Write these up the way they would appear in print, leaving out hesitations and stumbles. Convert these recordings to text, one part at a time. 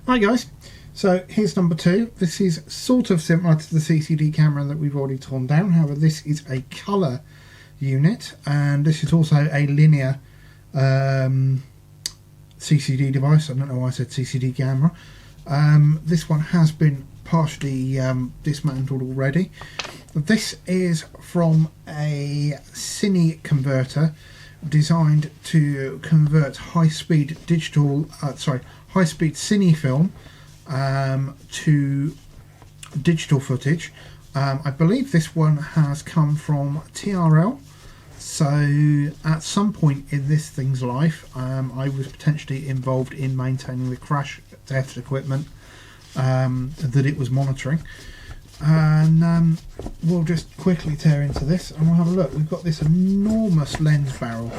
Hi guys, so here's number 2. This is sort of similar to the CCD camera that we've already torn down, however this is a colour unit and this is also a linear CCD device. I don't know why I said CCD camera. This one has been partially dismantled already. This is from a cine converter designed to convert high-speed cine film to digital footage. I believe this one has come from TRL. So at some point in this thing's life, I was potentially involved in maintaining the crash test equipment that it was monitoring. And we'll just quickly tear into this and we'll have a look. We've got this enormous lens barrel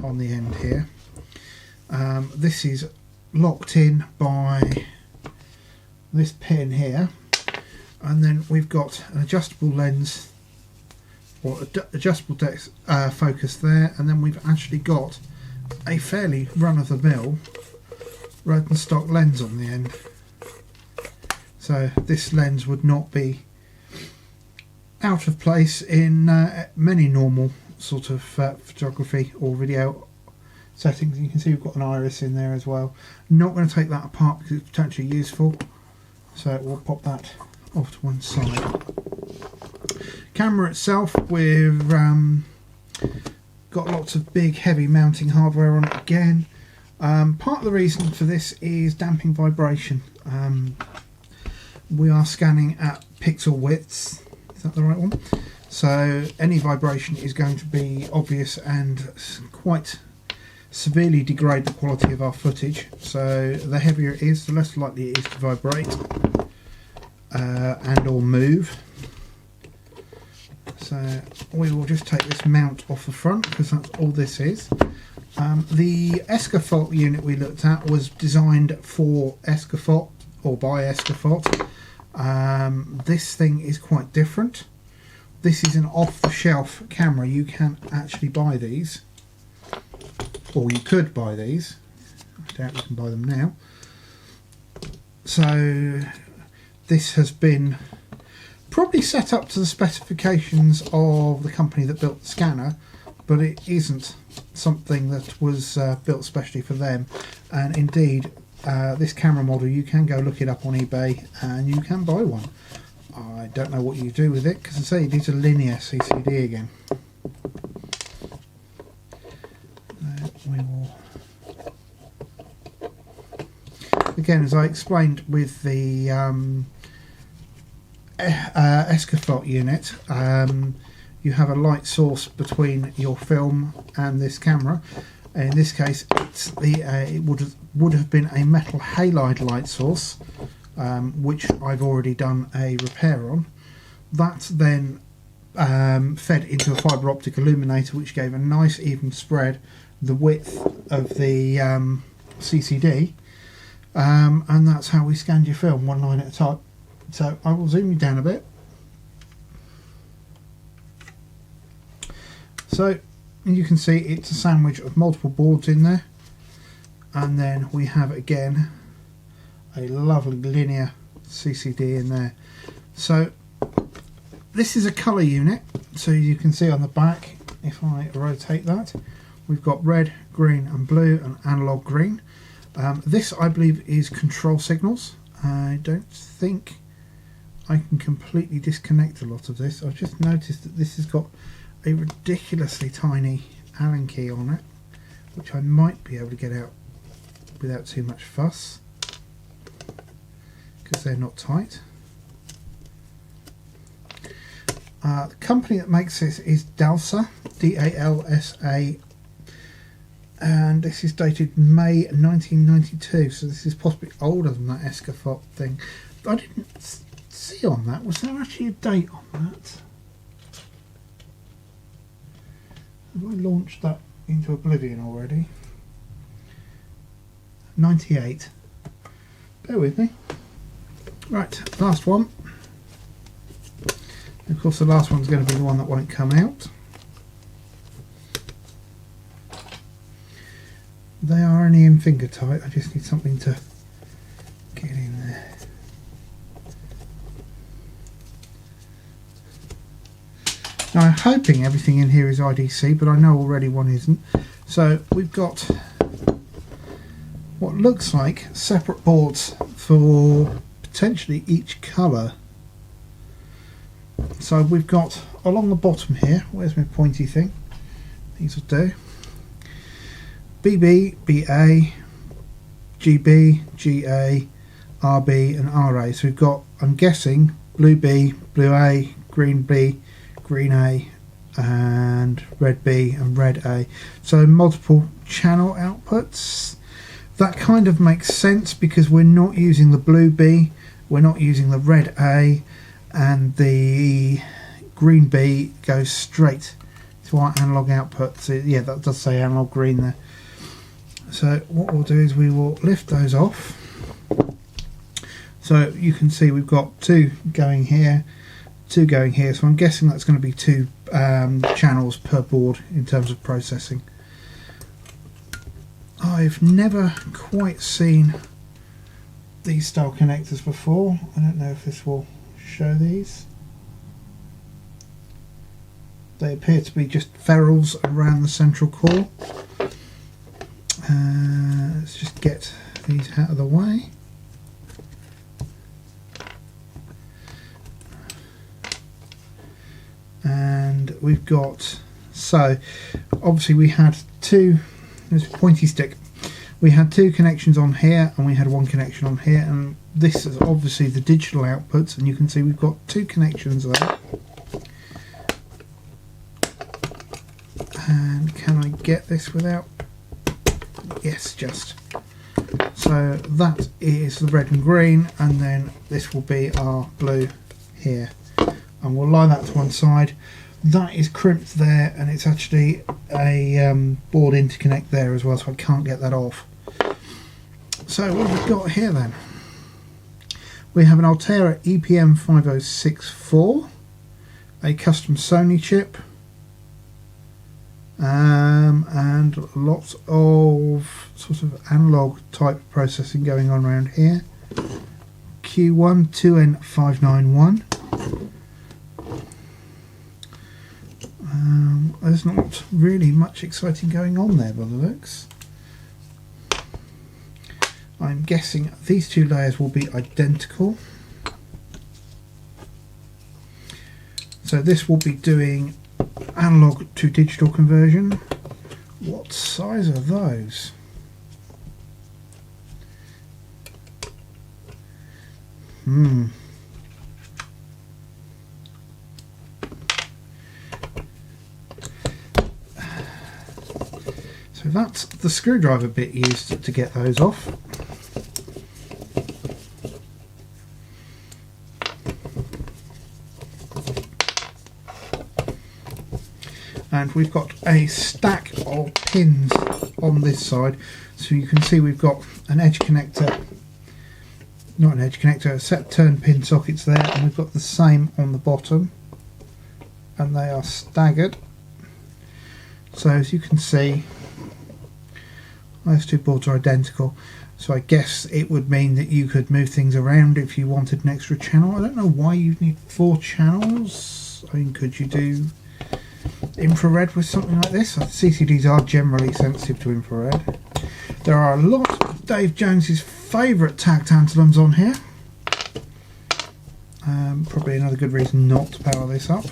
on the end here. This is locked in by this pin here, and then we've got an adjustable lens or adjustable depth focus there, and then we've actually got a fairly run-of-the-mill Rodenstock lens on the end. So this lens would not be out of place in many normal sort of photography or video settings. You can see we've got an iris in there as well. Not going to take that apart because it's potentially useful, so we'll pop that off to one side. Camera itself, we've got lots of big heavy mounting hardware on it again. Part of the reason for this is damping vibration. We are scanning at pixel widths, is that the right one? So any vibration is going to be obvious and quite severely degrade the quality of our footage. So the heavier it is, the less likely it is to vibrate and or move. So we will just take this mount off the front because that's all this is. The Escafot unit we looked at was designed for Escafot or by Escafot. This thing is quite different. This is an off-the-shelf camera. You can actually buy these, or you could buy these. I doubt you can buy them now. So this has been probably set up to the specifications of the company that built the scanner, but it isn't something that was built specially for them. And indeed, this camera model, you can go look it up on eBay and you can buy one. I don't know what you do with it because I say it is a linear CCD again. We will, again, as I explained with the Escafot unit, you have a light source between your film and this camera. In this case, it's it would have been a metal halide light source, which I've already done a repair on. That then fed into a fibre optic illuminator, which gave a nice even spread the width of the CCD, and that's how we scanned your film, one line at a time. So I will zoom you down a bit. So you can see it's a sandwich of multiple boards in there, and then we have again a lovely linear CCD in there. So this is a colour unit, so you can see on the back, if I rotate that, we've got red, green and blue and analog green. This I believe is control signals. I don't think I can completely disconnect a lot of this. I've just noticed that this has got a ridiculously tiny Allen key on it, which I might be able to get out without too much fuss because they're not tight. The company that makes this is Dalsa, D-A-L-S-A, and this is dated May 1992, so this is possibly older than that Escafot thing. I didn't see on that, was there actually a date on that? Have I launched that into oblivion already? 98. Bear with me. Right, last one. Of course the last one's going to be the one that won't come out. They are only in finger tight. I just need something to Now I'm hoping everything in here is IDC, but I know already one isn't. So we've got what looks like separate boards for potentially each colour. So we've got along the bottom here, where's my pointy thing? These will do. BB, BA, GB, GA, RB and RA. So we've got, I'm guessing, blue B, blue A, green B, green A and red B and red A. So multiple channel outputs. That kind of makes sense because we're not using the blue B, we're not using the red A, and the green B goes straight to our analog output. So yeah, that does say analog green there. So what we'll do is we will lift those off. So you can see we've got two going here, two going here. So I'm guessing that's going to be two channels per board in terms of processing. I've never quite seen these style connectors before. I don't know if this will show these. They appear to be just ferrules around the central core. Let's just get these out of the way. And we've got, so obviously we had two, there's a pointy stick, we had two connections on here and we had one connection on here, and this is obviously the digital outputs, and you can see we've got two connections there. And can I get this without, yes, just. So that is the red and green, and then this will be our blue here. And we'll line that to one side. That is crimped there, and it's actually a board interconnect there as well, so I can't get that off. So what have we got here then? We have an Altera EPM 5064, a custom Sony chip, and lots of sort of analog type processing going on around here. Q1 2N591. There's not really much exciting going on there by the looks. I'm guessing these two layers will be identical. So this will be doing analog to digital conversion. What size are those? So that's the screwdriver bit used to get those off. And we've got a stack of pins on this side, so you can see we've got an edge connector, not an edge connector, a set turn pin sockets there, and we've got the same on the bottom, and they are staggered. So as you can see, those two boards are identical, so I guess it would mean that you could move things around if you wanted an extra channel. I don't know why you need 4 channels. I mean, could you do infrared with something like this? CCDs are generally sensitive to infrared. There are a lot of Dave Jones's favourite tag tantalums on here. Probably another good reason not to power this up.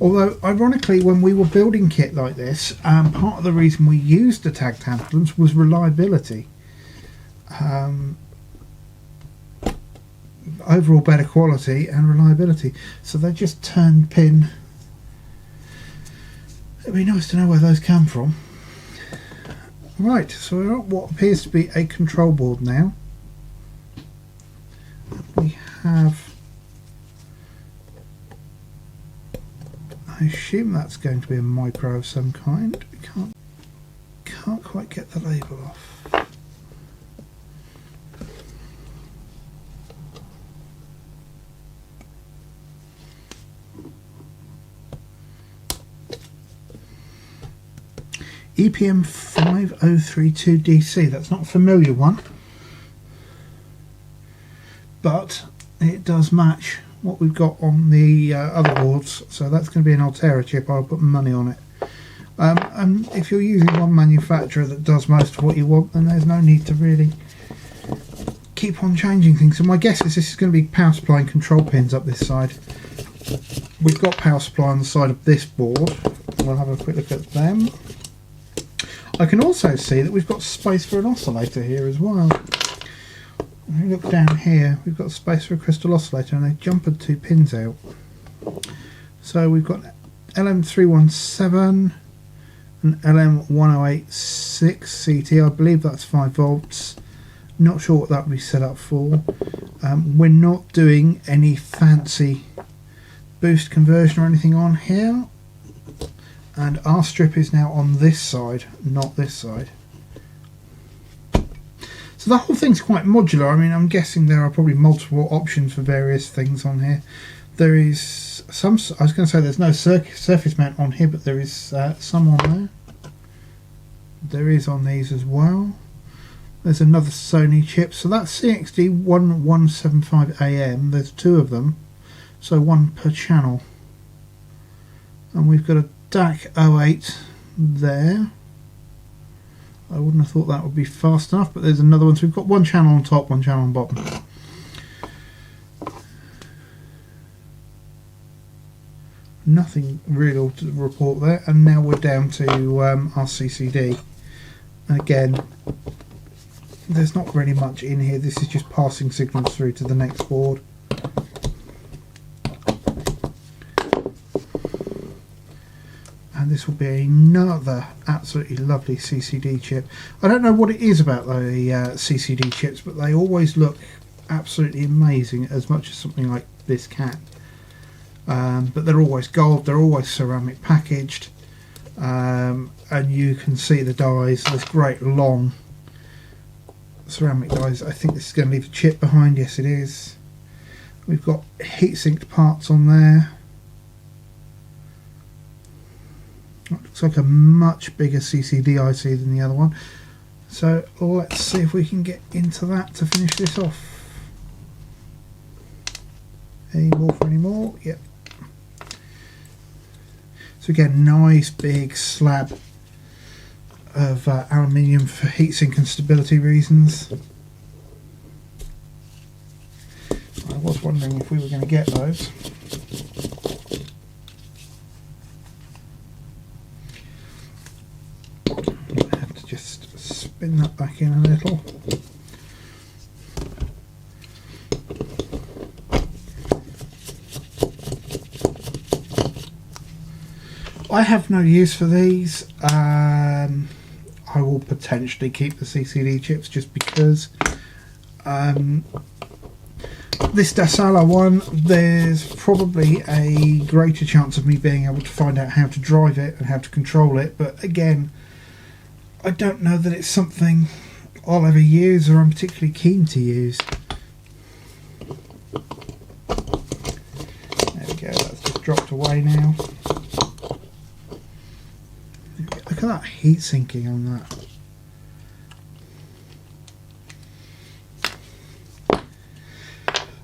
Although, ironically, when we were building kit like this, part of the reason we used the tag tantalums was reliability. Overall better quality and reliability. So they just turn pin. It'd be nice to know where those come from. Right, so we're at what appears to be a control board now. We have, I assume that's going to be a micro of some kind. Can't quite get the label off. EPM 5032 DC, that's not a familiar one, but it does match what we've got on the other boards, so that's going to be an Altera chip. I'll put money on it. And if you're using one manufacturer that does most of what you want, then there's no need to really keep on changing things. So my guess is this is going to be power supply and control pins up this side. We've got power supply on the side of this board. We'll have a quick look at them. I can also see that we've got space for an oscillator here as well. If you look down here, we've got space for a crystal oscillator, and they jumpered 2 pins out. So we've got LM317 and LM1086 CT. I believe that's 5 volts. Not sure what that would be set up for. We're not doing any fancy boost conversion or anything on here. And our strip is now on this side, not this side. So the whole thing's quite modular. I mean, I'm guessing there are probably multiple options for various things on here. There is some, I was going to say there's no surface mount on here, but there is some on there. There is on these as well. There's another Sony chip. So that's CXD1175AM. There's 2 of them. So 1 per channel. And we've got a DAC 08 there. I wouldn't have thought that would be fast enough, but there's another one. So we've got 1 channel on top, 1 channel on bottom. Nothing real to report there. And now we're down to our CCD. And again, there's not really much in here. This is just passing signals through to the next board. And this will be another absolutely lovely CCD chip. I don't know what it is about the CCD chips, but they always look absolutely amazing, as much as something like this can. But they're always gold, they're always ceramic packaged, and you can see the dies. There's great long ceramic dies. I think this is going to leave a chip behind. Yes, it is. We've got heat-sinked parts on there. Looks like a much bigger CCD IC than the other one. So let's see if we can get into that to finish this off. Any more for any more? Yep. So again, nice big slab of aluminium for heatsink and stability reasons. I was wondering if we were going to get those. Just spin that back in a little. I have no use for these. I will potentially keep the CCD chips just because. This Dalsa one, there's probably a greater chance of me being able to find out how to drive it and how to control it, but again, I don't know that it's something I'll ever use or I'm particularly keen to use. There we go, that's just dropped away now. Look at that heat sinking on that.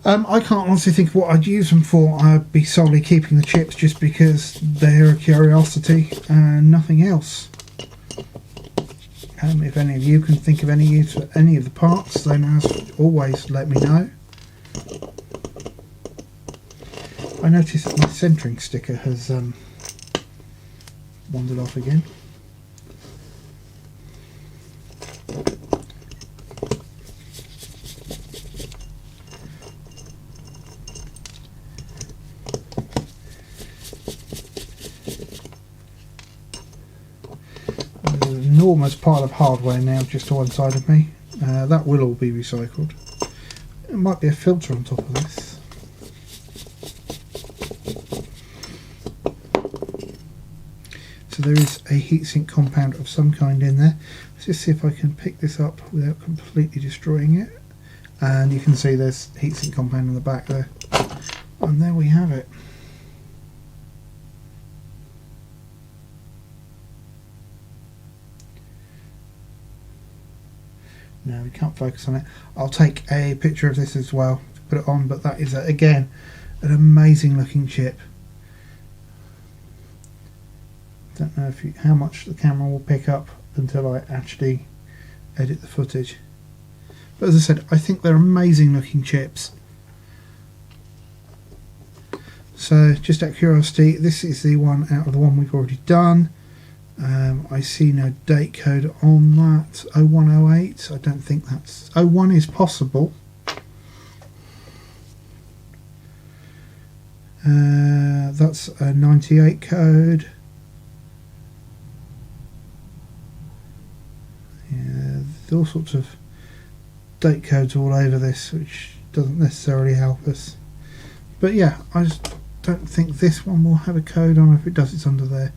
I can't honestly think of what I'd use them for. I'd be solely keeping the chips just because they're a curiosity and nothing else. If any of you can think of any use for any of the parts, then as always let me know. I noticed that my centering sticker has wandered off again. Enormous pile of hardware now just to one side of me. That will all be recycled. There might be a filter on top of this. So there is a heatsink compound of some kind in there. Let's just see if I can pick this up without completely destroying it. And you can see there's heatsink compound in the back there. And there we have it. No, we can't focus on it. I'll take a picture of this as well, put it on, but that is, again, an amazing looking chip. Don't know how much the camera will pick up until I actually edit the footage. But as I said, I think they're amazing looking chips. So just out of curiosity, this is the one out of the one we've already done. I see no date code on that. 0108. I don't think that's... 01 is possible. That's a 98 code. Yeah, there's all sorts of date codes all over this, which doesn't necessarily help us. But yeah, I just don't think this one will have a code on. If it does, it's under there.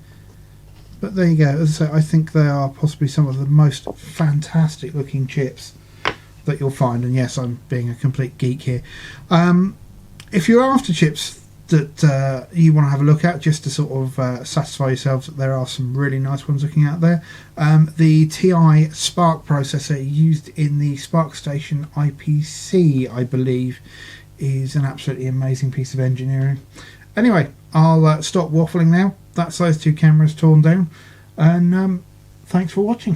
But there you go. As I say, I think they are possibly some of the most fantastic looking chips that you'll find. And yes, I'm being a complete geek here. If you're after chips that you want to have a look at, just to sort of satisfy yourselves that there are some really nice ones looking out there, the TI Spark processor used in the Spark Station IPC, I believe, is an absolutely amazing piece of engineering. Anyway, I'll stop waffling now. That's those two cameras torn down, and thanks for watching.